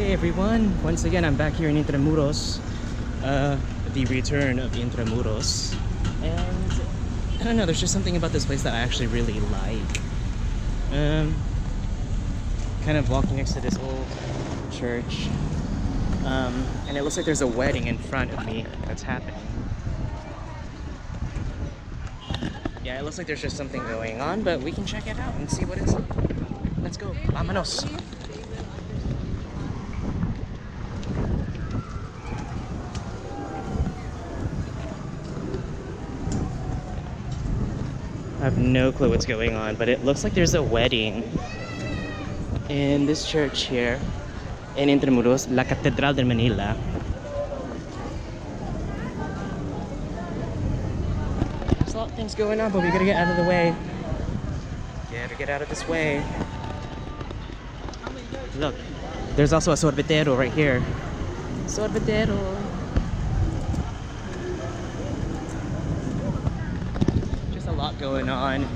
Hey everyone, once again I'm back here in Intramuros, the return of Intramuros, and I don't know, there's just something about this place that I actually really like. Kind of walking next to this old church, and it looks like there's a wedding in front of me that's happening. Yeah, it looks like there's just something going on, but we can check it out and see what it's like. Let's go, vámonos! I have no clue what's going on, but it looks like there's a wedding in this church here in Intramuros, La Catedral de Manila. There's a lot of things going on, but we gotta get out of the way. Gotta get out of this way. Look, there's also a sorbetero right here. Sorbetero. Lot going on.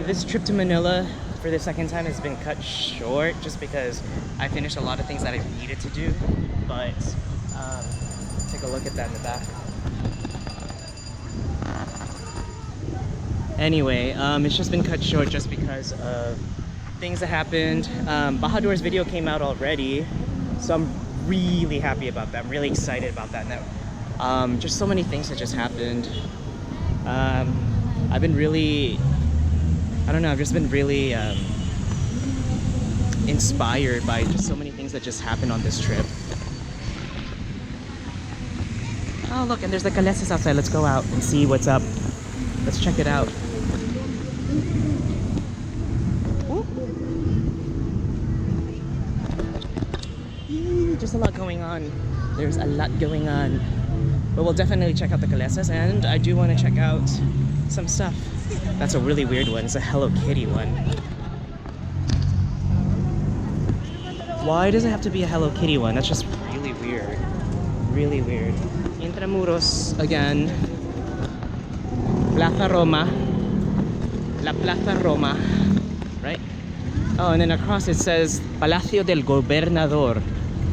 This trip to Manila for the second time has been cut short just because I finished a lot of things that I needed to do, but take a look at that in the back. Anyway, it's just been cut short just because of things that happened. Bahadur's video came out already, so I'm really happy about that. I'm really excited about that. Now, just so many things that just happened. I've been really, I don't know, I've just been really inspired by just so many things that just happened on this trip. Oh look, and there's the Calesas outside. Let's go out and see what's up. Let's check it out. Just a lot going on. There's a lot going on. But we'll definitely check out the Calesas, and I do want to check out some stuff. That's a really weird one. It's a Hello Kitty one. Why does it have to be a Hello Kitty one? That's just really weird. Really weird. Intramuros again. Plaza Roma. La Plaza Roma. Right? Oh, and then across it says Palacio del Gobernador.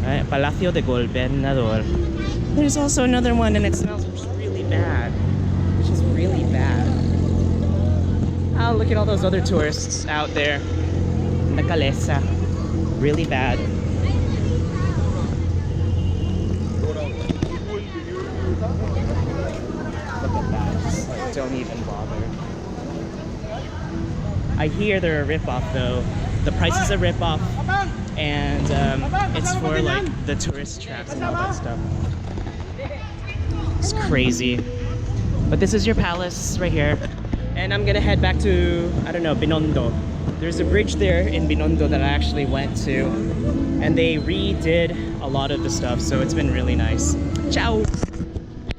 Right? Palacio del Gobernador. There's also another one, and it smells really bad. It's just really bad. Oh, look at all those other tourists out there. The Calesa. Really bad. Look at that. Just, like, don't even bother. I hear they're a ripoff, though. The price is a ripoff, and it's for like the tourist traps and all that stuff. It's crazy. But this is your palace right here. And I'm gonna head back to, I don't know, Binondo. There's a bridge there in Binondo that I actually went to. And they redid a lot of the stuff, so it's been really nice. Ciao!